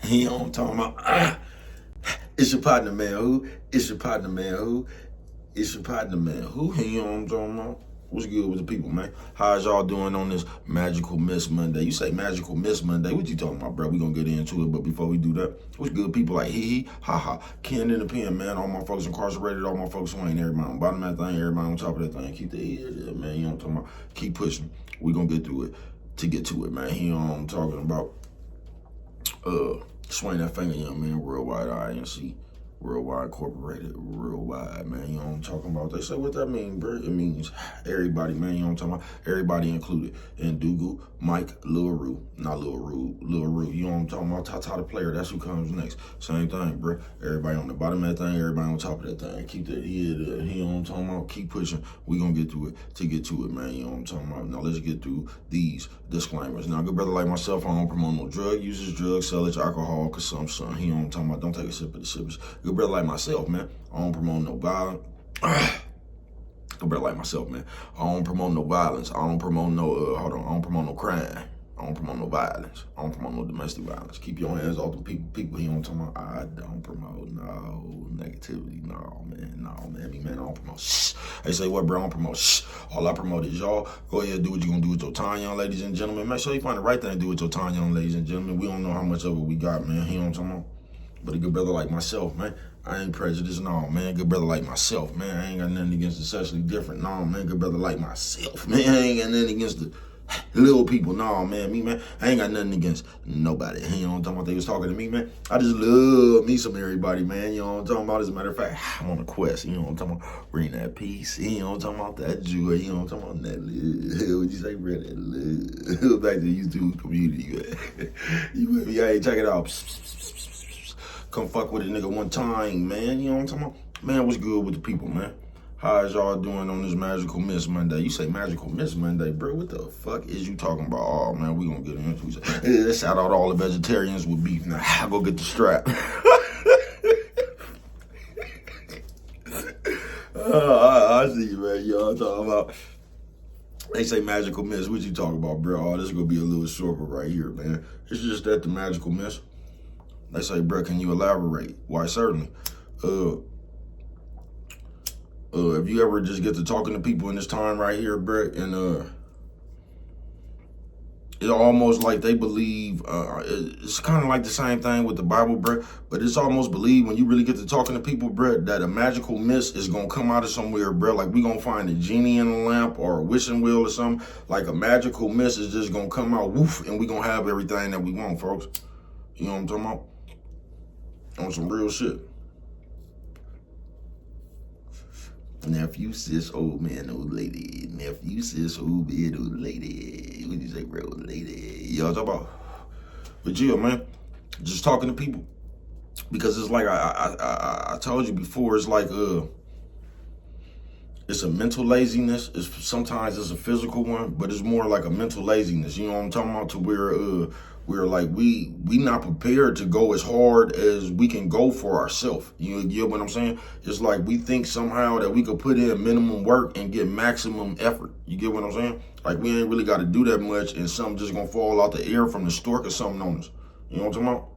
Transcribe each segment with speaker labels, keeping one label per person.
Speaker 1: You know what I'm talking about? It's your partner, man. Who? It's your partner, man. Who? It's your partner, man. Who? You know what I'm talking about? What's good with the people, man? How's y'all doing on this Magical Miss Monday? You say Magical Miss Monday. What you talking about, bro? We gonna get into it, but before we do that, what's good, people like hee, ha ha, Ken in the pen, man. All my folks incarcerated, all my folks who ain't everybody on bottom of that thing, everybody on top of that thing. Keep the head up, man. You know what I'm talking about? Keep pushing. We gonna get through it to get to it, man. You know what I'm talking about? Swing that finger, young man. Worldwide INC. Worldwide Incorporated, worldwide, man. You know what I'm talking about? They say, what that mean, bro? It means everybody, man. You know what I'm talking about? Everybody included. And Dougal, Mike, Lil Rue. Not Lil Rue, Lil Rue. You know what I'm talking about? Tata the player. That's who comes next. Same thing, bro. Everybody on the bottom of that thing, everybody on top of that thing. Keep that head, you know what I'm talking about? Keep pushing. We gonna get through it to get to it, man. You know what I'm talking about? Now let's get through these disclaimers. Now, good brother like myself, I don't promote no drug users, drug sellers, alcohol consumption. You know what I'm talking about? Don't take a sip of the sippers. Good brother like myself, man, I don't promote no violence. Good brother like myself, man, I don't promote no violence. I don't promote no, I don't promote no crime. I don't promote no violence. I don't promote no domestic violence. Keep your hands off the people. You know what I'm talking about? I don't promote no negativity. No, man. I don't promote shh. They say, what, bro? I don't promote shh. All I promote is y'all. Go ahead, do what you're going to do with your time, young ladies and gentlemen. Make sure you find the right thing to do with your time, young ladies and gentlemen. We don't know how much of it we got, man. You know what I'm talking about? But a good brother like myself, man, I ain't prejudiced, no, man. Good brother like myself, man. I ain't got nothing against the sexually different, no, man. Good brother like myself, man. I ain't got nothing against the little people, no, man. Me, man, I ain't got nothing against nobody. You know what I'm talking about? They was talking to me, man. I just love me some everybody, man. You know what I'm talking about? As a matter of fact, I'm on a quest. You know what I'm talking about? Reading that piece. You know what I'm talking about? That joy. You know what I'm talking about? That love. What you say, bro? That love. Back to the YouTube community, man. You with me? Hey, check it out. Come fuck with a nigga one time, man. You know what I'm talking about? Man, what's good with the people, man? How's y'all doing on this Magical Miss Monday? You say Magical Miss Monday, bro. What the fuck is you talking about? Oh, man, we gonna get into it. Let's shout out all the vegetarians with beef. Now, I'll go get the strap. I see you, man. Y'all talking about. They say Magical Miss. What you talking about, bro? Oh, this is gonna be a little shorter right here, man. It's just that the Magical Miss. They say, bro, can you elaborate? Why, certainly. If you ever just get to talking to people in this time right here, bro, and it's almost like they believe, it's kind of like the same thing with the Bible, bro, but it's almost believed when you really get to talking to people, bro, that a magical mist is going to come out of somewhere, bro. Like we going to find a genie in a lamp or a wishing wheel or something. Like a magical mist is just going to come out, woof, and we going to have everything that we want, folks. You know what I'm talking about? On some real shit. Nephew, sis, old man, old lady. Nephew, sis, old man, old lady. What you say, bro, old lady? Y'all talk about? But yeah, man, just talking to people. Because it's like I told you before, it's like it's a mental laziness. Sometimes it's a physical one, but it's more like a mental laziness. You know what I'm talking about? To where we're like we not prepared to go as hard as we can go for ourselves. You get what I'm saying? It's like we think somehow that we could put in minimum work and get maximum effort. You get what I'm saying? Like we ain't really got to do that much, and something just gonna fall out the air from the stork or something on us. You know what I'm talking about?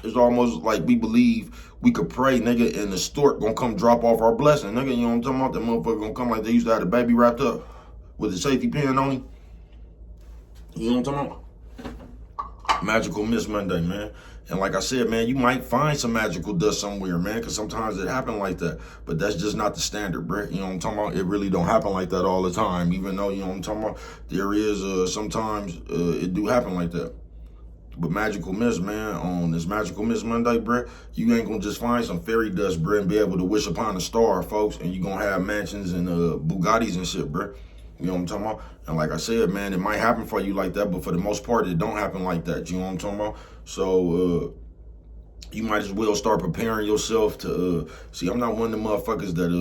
Speaker 1: It's almost like we believe we could pray, nigga, and the stork gonna come drop off our blessing, nigga. You know what I'm talking about? That motherfucker gonna come like they used to have the baby wrapped up with a safety pin on him. You know what I'm talking about? Magical Miss Monday, man. And like I said, man, you might find some magical dust somewhere, man, because sometimes it happen like that. But that's just not the standard, bro. You know what I'm talking about? It really don't happen like that all the time, even though, you know what I'm talking about? There is sometimes it do happen like that. But Magical Miss, man, on this Magical Miss Monday, bro, you ain't gonna just find some fairy dust, bro, and be able to wish upon a star, folks, and you gonna have mansions and Bugattis and shit, bro. You know what I'm talking about? And like I said, man, it might happen for you like that, but for the most part, it don't happen like that. You know what I'm talking about? So, you might as well start preparing yourself to, see, I'm not one of the motherfuckers that,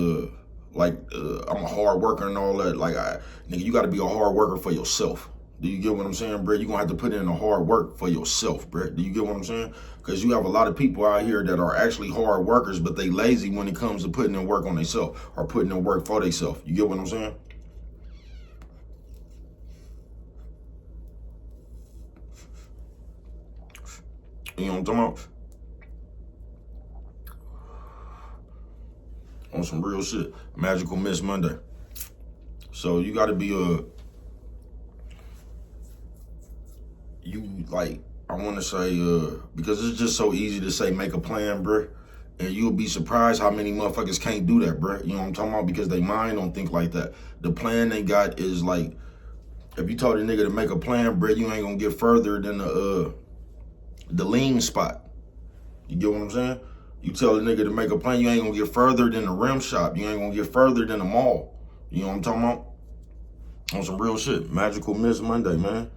Speaker 1: I'm a hard worker and all that. Like, nigga, you gotta be a hard worker for yourself. Do you get what I'm saying, bro? You're going to have to put in the hard work for yourself, bro. Do you get what I'm saying? Because you have a lot of people out here that are actually hard workers, but they lazy when it comes to putting in work on themselves or putting in work for themselves. You get what I'm saying? You know what I'm talking about? On some real shit. Magical Miss Monday. So you gotta be I wanna say, because it's just so easy to say make a plan, bruh. And you'll be surprised how many motherfuckers can't do that, bruh. You know what I'm talking about? Because they mind don't think like that. The plan they got is like, if you told a nigga to make a plan, bruh, you ain't gonna get further than the lean spot. You get what I'm saying? You tell a nigga to make a plan, you ain't gonna get further than the rim shop. You ain't gonna get further than the mall. You know what I'm talking about? On some real shit. Magical Miss Monday, man.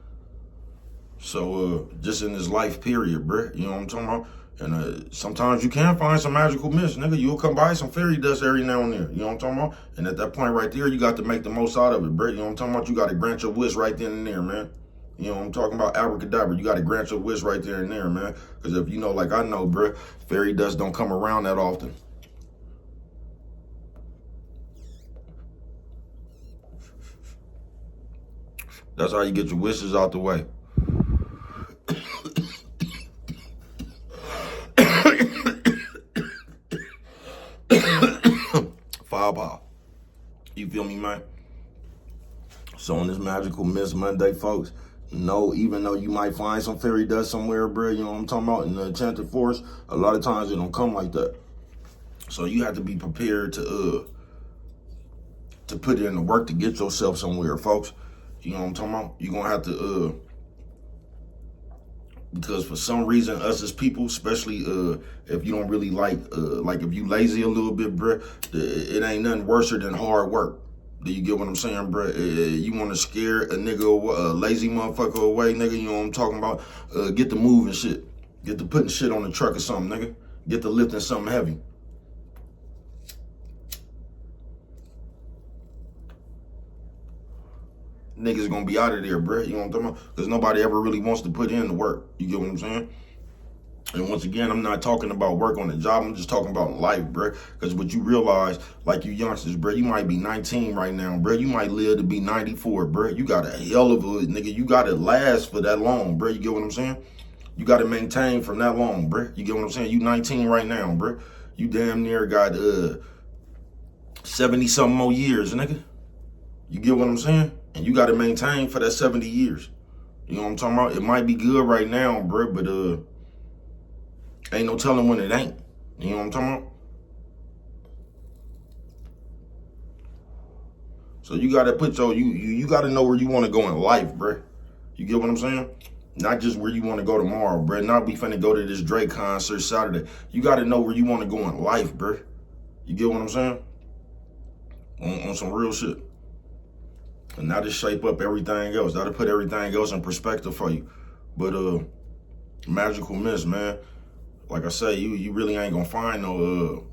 Speaker 1: So, just in this life period, bruh. You know what I'm talking about? And sometimes you can find some magical miss, nigga. You'll come by some fairy dust every now and then. You know what I'm talking about? And at that point right there, you got to make the most out of it, bruh. You know what I'm talking about? You got to grant your wish right then and there, man. You know what I'm talking about? Abracadabra. You got to grant your wish right there and there, man. Because if you know, like I know, bruh, fairy dust don't come around that often. That's how you get your wishes out the way. Firepower. You feel me, man? So on this Magical Miss Monday, folks, no, even though you might find some fairy dust somewhere, bro, you know what I'm talking about, in the Enchanted Forest, a lot of times it don't come like that. So you have to be prepared to put in the work to get yourself somewhere, folks. You know what I'm talking about? You're going to have to, because for some reason, us as people, especially if you don't really like if you lazy a little bit, bruh, it ain't nothing worse than hard work. Do you get what I'm saying, bruh? You want to scare a nigga, a lazy motherfucker away, nigga, you know what I'm talking about? Get to moving shit. Get to putting shit on the truck or something, nigga. Get to lifting something heavy. Niggas gonna be out of there, bruh. You know what I'm talking about? Because nobody ever really wants to put in the work. You get what I'm saying? And once again, I'm not talking about work on the job. I'm just talking about life, bruh. Because what you realize, like you youngsters, bruh, you might be 19 right now, bruh. You might live to be 94, bruh. You got a hell of a, nigga, you got to last for that long, bruh. You get what I'm saying? You got to maintain from that long, bruh. You get what I'm saying? You 19 right now, bruh. You damn near got 70-something more years, nigga. You get what I'm saying? And you got to maintain for that 70 years. You know what I'm talking about? It might be good right now, bruh, but ain't no telling when it ain't. You know what I'm talking about? So you gotta put you gotta know where you wanna go in life, bruh. You get what I'm saying? Not just where you wanna go tomorrow, bruh. Not we finna go to this Drake concert Saturday. You gotta know where you wanna go in life, bruh. You get what I'm saying? On some real shit. And that'll shape up everything else. That'll put everything else in perspective for you. But Magical Miss, man. Like I say, you really ain't gonna find no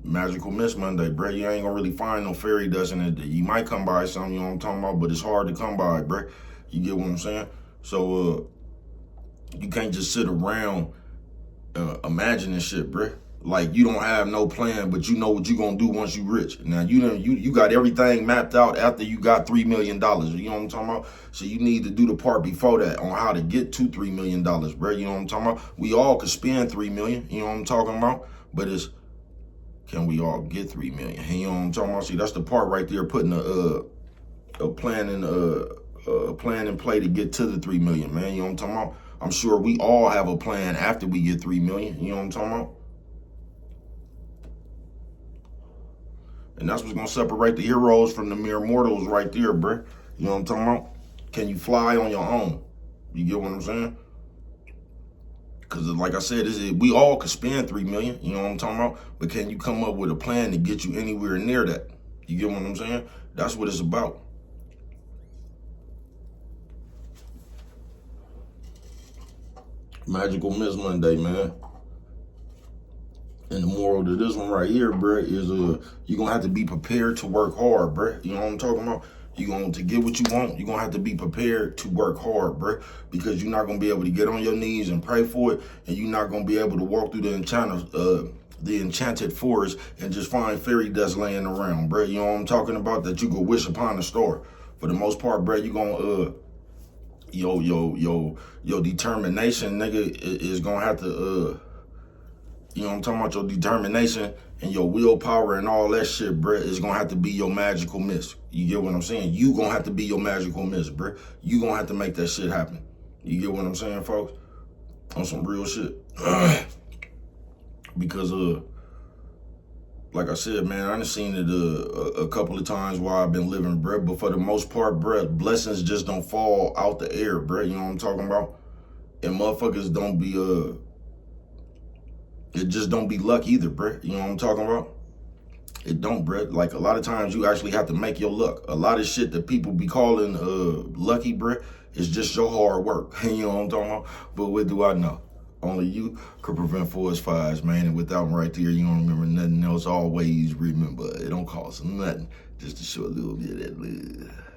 Speaker 1: Magical Miss Monday, bro. You ain't gonna really find no fairy dust in it. You might come by something, you know what I'm talking about, but it's hard to come by, bro. You get what I'm saying? So you can't just sit around imagining shit, bro. Like you don't have no plan, but you know what you gonna do once you rich. Now you got everything mapped out after you got $3 million. You know what I'm talking about? So you need to do the part before that on how to get to $3 million, bro. You know what I'm talking about? We all could spend $3 million. You know what I'm talking about? But it's, can we all get $3 million? You know what I'm talking about? See, that's the part right there, putting a plan in play to get to the $3 million, man. You know what I'm talking about? I'm sure we all have a plan after we get $3 million. You know what I'm talking about? And that's what's gonna separate the heroes from the mere mortals right there, bruh. You know what I'm talking about? Can you fly on your own? You get what I'm saying? Because like I said, we all could spend $3 million, you know what I'm talking about? But can you come up with a plan to get you anywhere near that? You get what I'm saying? That's what it's about. Magical Miss Monday, man. And the moral to this one right here, bruh, is you're gonna have to be prepared to work hard, bruh. You know what I'm talking about? You're going to get what you want. You're gonna have to be prepared to work hard, bruh, because you're not gonna be able to get on your knees and pray for it, and you're not gonna be able to walk through the enchanted forest and just find fairy dust laying around, bruh. You know what I'm talking about? That you could wish upon a star. For the most part, bruh, you're gonna your determination, nigga, is gonna have to you know what I'm talking about? Your determination and your willpower and all that shit, bruh, is gonna have to be your magical miss. You get what I'm saying? You gonna have to be your magical miss, bruh. You gonna have to make that shit happen. You get what I'm saying, folks? On some real shit. Because like I said, man, I done seen it a couple of times while I've been living, bruh. But for the most part, bruh, blessings just don't fall out the air, bruh. You know what I'm talking about? And motherfuckers don't be it just don't be luck either, bruh. You know what I'm talking about? It don't, bruh. Like, a lot of times you actually have to make your luck. A lot of shit that people be calling lucky, bruh, is just your hard work. You know what I'm talking about? But what do I know? Only you could prevent forest fires, man. And without them right there, you don't remember nothing else. Always remember, it don't cost nothing just to show a little bit of that love.